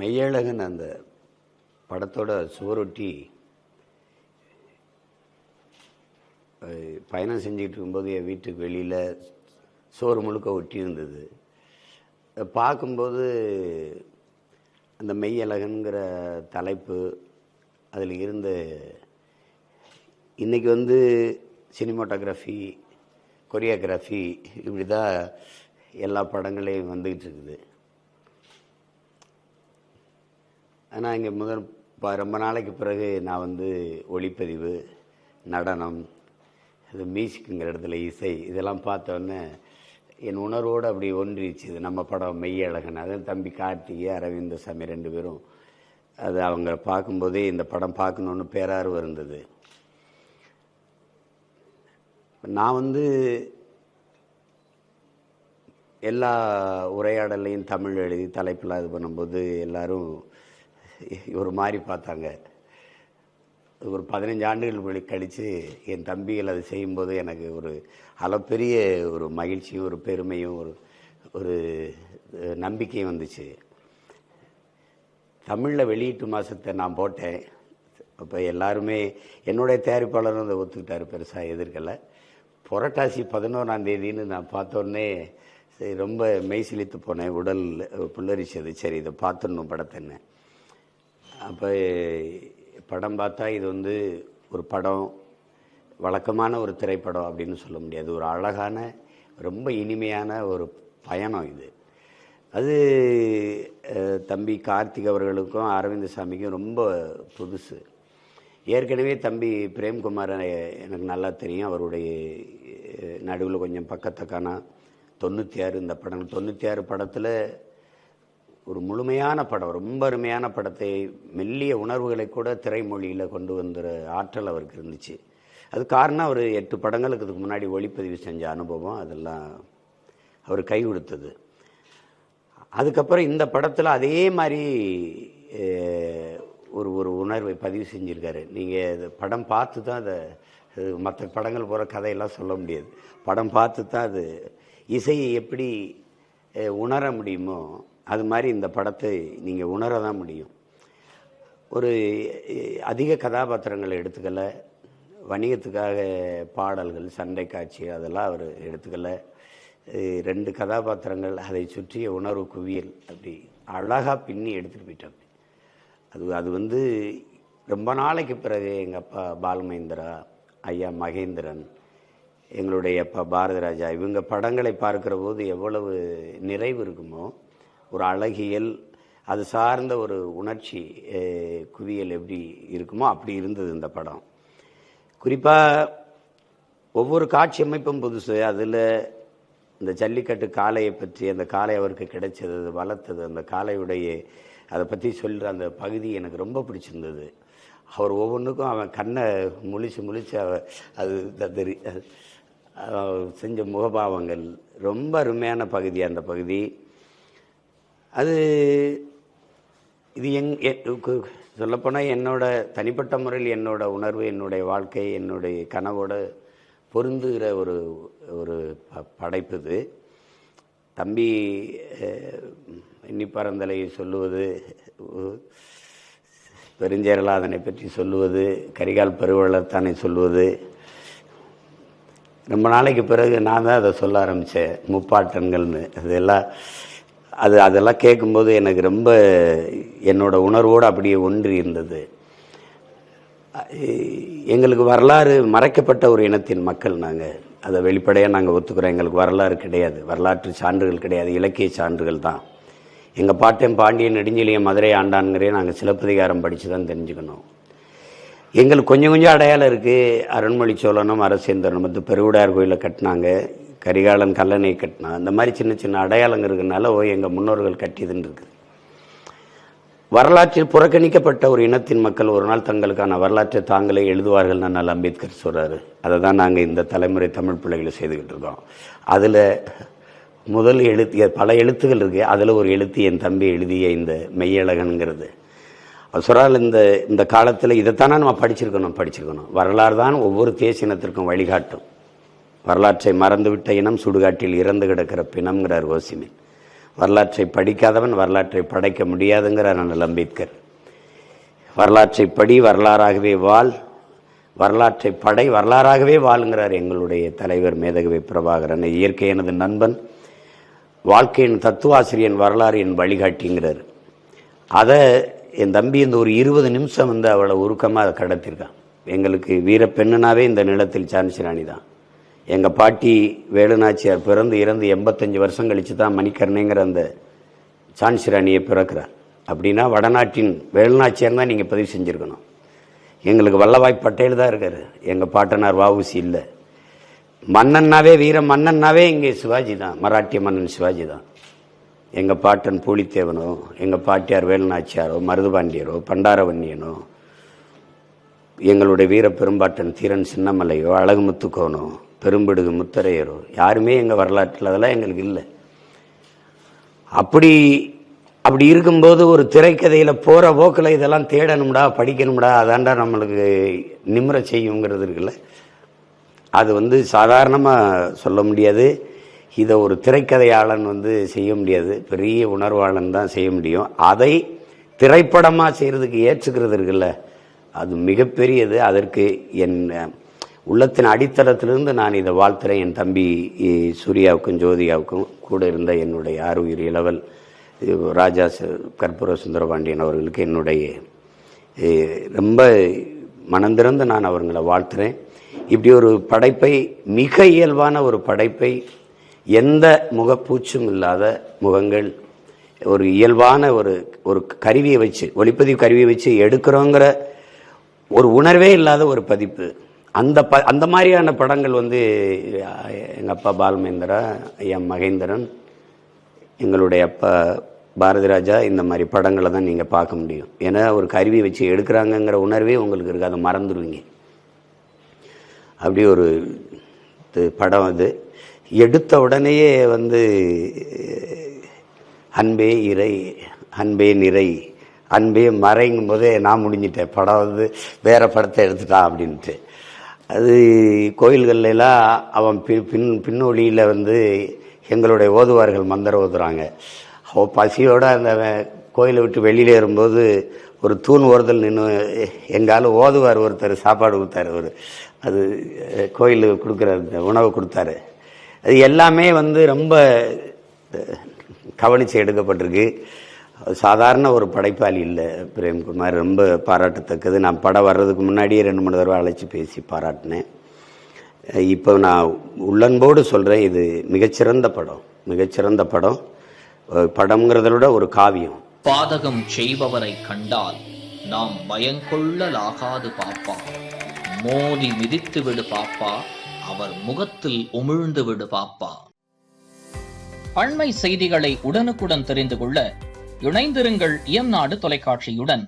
மெய்யழகன் அந்த படத்தோட சுவரொட்டி பயணம் செஞ்சுக்கிட்டு இருக்கும்போது என் வீட்டுக்கு வெளியில் சோறு முழுக்க ஒட்டி இருந்தது. பார்க்கும்போது அந்த மெய்யழகன்கிற தலைப்பு அதில் இருந்த இன்றைக்கி சினிமாட்டோகிராஃபி, கொரியோகிராஃபி இப்படி தான் எல்லா படங்களையும் வந்துக்கிட்டு இருக்குது. ஆனால் இங்கே ரொம்ப நாளைக்கு பிறகு நான் ஒளிப்பதிவு, நடனம், இது மியூசிக்குங்கிற இடத்துல இசை இதெல்லாம் பார்த்தோன்னே என் உணர்வோடு அப்படி ஒன்றிச்சு. இது நம்ம படம் மெய்யழகன். அதுவும் தம்பி கார்த்திகை, அரவிந்தசாமி 2 பேரும் அது அவங்க பார்க்கும்போதே இந்த படம் பார்க்கணுன்னு பேரார்வம் இருந்தது. நான் எல்லா உரையாடலையும் தமிழ் எழுதி தலைப்பெல்லாம் இது பண்ணும்போது எல்லோரும் ஒரு மாதிரி பார்த்தாங்க. ஒரு 15 ஆண்டுகள் கழித்து என் தம்பிகள் அது செய்யும்போது எனக்கு ஒரு அளப்பெரிய ஒரு மகிழ்ச்சியும் ஒரு பெருமையும் ஒரு நம்பிக்கையும் வந்துச்சு. தமிழில் வெளியீட்டு மாதத்தை நான் போட்டேன். அப்போ எல்லாருமே என்னுடைய தயாரிப்பாளரும் அதை ஒத்துக்கிட்டார், பெருசாக எதிர்க்கலை. புரட்டாசி 11ஆம் தேதின்னு நான் பார்த்தோன்னே சரி ரொம்ப மெய் சிலித்து போனேன், உடல் புல்லரிச்சது. சரி இதை பார்த்துடணும் படத்தைன்னு. அப்போ படம் பார்த்தா இது ஒரு படம், வழக்கமான ஒரு திரைப்படம் அப்படின்னு சொல்ல முடியாது. ஒரு அழகான ரொம்ப இனிமையான ஒரு பயணம் இது. அது தம்பி கார்த்திக் அவர்களுக்கும் அரவிந்தசாமிக்கும் ரொம்ப புதுசு. ஏற்கனவே தம்பி பிரேம்குமார் எனக்கு நல்லா தெரியும். அவருடைய நடுவில் கொஞ்சம் பக்கத்தக்கான 96 இந்த படம் 96 படத்தில் ஒரு முழுமையான படம், ரொம்ப அருமையான படத்தை மெல்லிய உணர்வுகளை கூட திரைமொழியில் கொண்டு வந்துற ஆற்றல் அவருக்கு இருந்துச்சு. அது காரணம் அவர் 8 படங்களுக்கு இதுக்கு முன்னாடி ஒளிப்பதிவு செஞ்ச அனுபவம், அதெல்லாம் அவர் கை கொடுத்தது. அதுக்கப்புறம் இந்த படத்தில் அதே மாதிரி ஒரு உணர்வை பதிவு செஞ்சுருக்காரு. நீங்கள் படம் பார்த்து தான் அதை, மற்ற படங்கள் போகிற கதையெல்லாம் சொல்ல முடியாது. படம் பார்த்து தான் அது இசையை எப்படி உணர முடியுமோ அது மாதிரி இந்த படத்தை நீங்கள் உணர தான் முடியும். ஒரு அதிக கதாபாத்திரங்களை எடுத்துக்கல, வணிகத்துக்காக பாடல்கள், சண்டை காட்சி அதெல்லாம் அவர் எடுத்துக்கல. 2 கதாபாத்திரங்கள், அதை சுற்றிய உணர்வு குவியல் அப்படி அழகாக பின்னி எடுத்துகிட்டு போயிட்டாங்க. அது ரொம்ப நாளைக்கு பிறகு எங்கள் அப்பா பாலமகேந்திரா, ஐயா மகேந்திரன், எங்களுடைய அப்பா பாரதிராஜா இவங்க படங்களை பார்க்குற போது எவ்வளவு நிறைவு இருக்குமோ, ஒரு அழகியல், அது சார்ந்த ஒரு உணர்ச்சி குவியல் எப்படி இருக்குமோ அப்படி இருந்தது இந்த படம். குறிப்பாக ஒவ்வொரு காட்சி அமைப்பும் புதுசு. அதில் இந்த ஜல்லிக்கட்டு காளையை பற்றி, அந்த காளை அவருக்கு கிடைச்சது, அது வளர்த்தது, அந்த காளையுடைய அதை பற்றி சொல்கிற அந்த பகுதி எனக்கு ரொம்ப பிடிச்சிருந்தது. அவர் ஒவ்வொன்றுக்கும் அவன் கண்ணை முழிச்சு அது செஞ்ச முகபாவங்கள் ரொம்ப அருமையான பகுதி. அந்த பகுதி அது இது சொல்லப்போனால் என்னோட தனிப்பட்ட முறையில் என்னோட உணர்வு, என்னுடைய வாழ்க்கை, என்னுடைய கனவோட பொருந்துகிற ஒரு படைப்பு இது. தம்பி எண்ணிப்பறந்தலை சொல்லுவது, பெருஞ்சேரலாதனை பற்றி சொல்லுவது, கரிகால் பெருவளத்தானை சொல்லுவது, ரொம்ப நாளைக்கு பிறகு நான் தான் அதை சொல்ல ஆரம்பித்தேன், முப்பாட்டன்கள்னு. அதெல்லாம் கேட்கும்போது எனக்கு ரொம்ப என்னோட உணர்வோடு அப்படியே ஒன்றி இருந்தது. எங்களுக்கு வரலாறு மறைக்கப்பட்ட ஒரு இனத்தின் மக்கள் நாங்கள், அதை வெளிப்படையாக நாங்கள் ஒத்துக்கிறோம். எங்களுக்கு வரலாறு கிடையாது, வரலாற்று சான்றுகள் கிடையாது, இலக்கிய சான்றுகள் தான். எங்கள் பாட்டன் பாண்டியன் நெடுஞ்செழியன் மதுரை ஆண்டான்கிறே நாங்கள் சிலப்பதிகாரம் படித்து தான் தெரிஞ்சுக்கணும். எங்களுக்கு கொஞ்சம் அடையாளம் இருக்குது. அருண்மொழி சோழனும் அரசேந்திரனும் பெருவுடையார் கோயிலில் கட்டினாங்க, கரிகாலன் கல்லணை கட்டினா, அந்த மாதிரி சின்ன அடையாளங்கள் இருக்கிறதுனால எங்கள் முன்னோர்கள் கட்டியதுன்னு இருக்குது. வரலாற்றில் புறக்கணிக்கப்பட்ட ஒரு இனத்தின் மக்கள் ஒரு நாள் தங்களுக்கான வரலாற்றை தாங்களே எழுதுவார்கள் நான் அம்பேத்கர் சொல்கிறாரு. அதை தான் நாங்கள் இந்த தலைமுறை தமிழ் பிள்ளைகளை செய்துக்கிட்டு இருக்கோம். அதில் முதல் பல எழுத்துக்கள் இருக்குது. அதில் ஒரு எழுத்து என் தம்பி எழுதிய இந்த மெய்யழகனுங்கிறது. அவர் சொல்கிறால், இந்த காலத்தில் இதைத்தானே நம்ம படிச்சிருக்கணும். வரலாறு தான் ஒவ்வொரு தேசினத்திற்கும் வழிகாட்டும். வரலாற்றை மறந்துவிட்ட இனம் சுடுகாட்டில் இறந்து கிடக்கிற பிணம்ங்கிறார் ஓசிமின். வரலாற்றை படிக்காதவன் வரலாற்றை படைக்க முடியாதுங்கிறார் அண்ணல் அம்பேத்கர். வரலாற்றை படி, வரலாறாகவே வாழ், வரலாற்றை படை, வரலாறாகவே வாழுங்கிறார் எங்களுடைய தலைவர் மேதகவி பிரபாகரன். இயற்கை எனது நண்பன், வாழ்க்கையின் தத்துவாசிரியன், வரலாறு என் வழிகாட்டிங்கிறார். அதை என் தம்பி இந்த ஒரு 20 நிமிஷம் வந்து அவளை உருக்கமாக அதை கடத்திருக்கான். எங்களுக்கு வீரப்பெண்ணுனாவே இந்த நிலத்தில் சான்சி ராணி தான். எங்கள் பாட்டி வேலுநாச்சியார் பிறந்து இறந்து 85 வருஷம் கழித்து தான் மணிக்கர்ணைங்கிற அந்த சான்சி ராணியை பிறக்கிறார். அப்படின்னா வடநாட்டின் வேலுநாச்சியார் தான் நீங்கள் பதிவு செஞ்சுருக்கணும். எங்களுக்கு வல்லபாய் பட்டேல் தான் இருக்கார், எங்கள் பாட்டனார் வஉசி இல்லை. மன்னன்னாவே, வீர மன்னன்னாவே இங்கே சிவாஜி தான், மராட்டிய மன்னன் சிவாஜி தான். எங்கள் பாட்டன் பூலித்தேவனோ, எங்கள் பாட்டியார் வேலுநாச்சியாரோ, மருதுபாண்டியரோ, பண்டாரவன்னியனோ, எங்களுடைய வீர பெரும்பாட்டன் தீரன் சின்னமலையோ, அழகு முத்துக்கோனோ, பெரும்பிடுகு முத்தரையரோ யாருமே எங்கள் வரலாற்றில் அதெல்லாம் எங்களுக்கு இல்லை. அப்படி இருக்கும்போது ஒரு திரைக்கதையில் போகிற போக்கில் இதெல்லாம் தேடணும்டா, படிக்கணும்டா, அதாண்டா நம்மளுக்கு நிம்மற செய்யுங்கிறது இருக்குல்ல, அது வந்து சாதாரணமாக சொல்ல முடியாது. இதை ஒரு திரைக்கதையாளன் வந்து செய்ய முடியாது, பெரிய உணர்வாளன் தான் செய்ய முடியும். அதை திரைப்படமாக செய்கிறதுக்கு ஏற்றுக்கிறது இருக்குல்ல, அது மிகப்பெரியது. அதற்கு என் உள்ளத்தின் அடித்தளத்திலிருந்து நான் இதை வாழ்த்துறேன். என் தம்பி சூர்யாவுக்கும் ஜோதியாவுக்கும், கூட இருந்த என்னுடைய ஆறுயிர் இளவல் ராஜா கற்பூர சுந்தரபாண்டியன் அவர்களுக்கு என்னுடைய ரொம்ப மனந்திறந்து நான் அவர்களை வாழ்த்துறேன். இப்படி ஒரு படைப்பை, மிக இயல்பான ஒரு படைப்பை, எந்த முகப்பூச்சும் இல்லாத முகங்கள், ஒரு இயல்பான ஒரு கருவியை வச்சு, ஒளிப்பதிவு கருவியை வச்சு எடுக்கிறோங்கிற ஒரு உணர்வே இல்லாத ஒரு பதிப்பு. அந்த மாதிரியான படங்கள் வந்து எங்கள் அப்பா பாலமேந்திரா, ஐயா மகேந்திரன், எங்களுடைய அப்பா பாரதி ராஜா, இந்த மாதிரி படங்களை தான் நீங்கள் பார்க்க முடியும். ஏன்னா ஒரு கருவி வச்சு எடுக்கிறாங்கங்கிற உணர்வே உங்களுக்கு இருக்குது, அதை மறந்துடுவீங்க. அப்படி ஒரு படம் அது. எடுத்த உடனேயே வந்து அன்பே இறை, அன்பே நிறை, அன்பே மறைங்கும் போதே நான் முடிஞ்சிட்டேன். படம் வந்து வேறு படத்தை எடுத்துட்டான் அப்படின்ட்டு. அது கோயில்கள்லாம் அவன் பின்னொலியில் வந்து எங்களுடைய ஓதுவார்கள் மந்திரம் ஓதுறாங்க. அவள் பசியோடு அந்த கோயிலை விட்டு வெளியில் ஏறும்போது ஒரு தூண் ஓரத்தில் நின்று எங்கால ஓதுவார் ஒருத்தர் சாப்பாடு கொடுத்தாரு. அது கோயிலுக்கு கொடுக்குற உணவு கொடுத்தாரு. அது எல்லாமே வந்து ரொம்ப கவனித்து எடுக்கப்பட்டிருக்கு. சாதாரண ஒரு படைப்பாளி இல்லை பிரேம்குமார், ரொம்ப பாராட்டத்தக்கது. நான் படம் வர்றதுக்கு முன்னாடியே 2-3 தடவை அழைச்சி பேசி பாராட்டினேன். இப்போ நான் உள்ளன்போடு சொல்கிறேன், இது மிகச்சிறந்த படம், மிகச்சிறந்த படம். படம்ங்கிறத விட ஒரு காவியம். பாதகம் செய்பவரை கண்டால் நாம் பயங்கொள்ளலாகாது பாப்பா, மோதி மிதித்து விடு பாப்பா, அவர் முகத்தில் உமிழ்ந்து விடு பாப்பா. அண்மை செய்திகளை உடனுக்குடன் தெரிந்து கொள்ள இணைந்திருங்கள் இயம்நாடு தொலைக்காட்சியுடன்.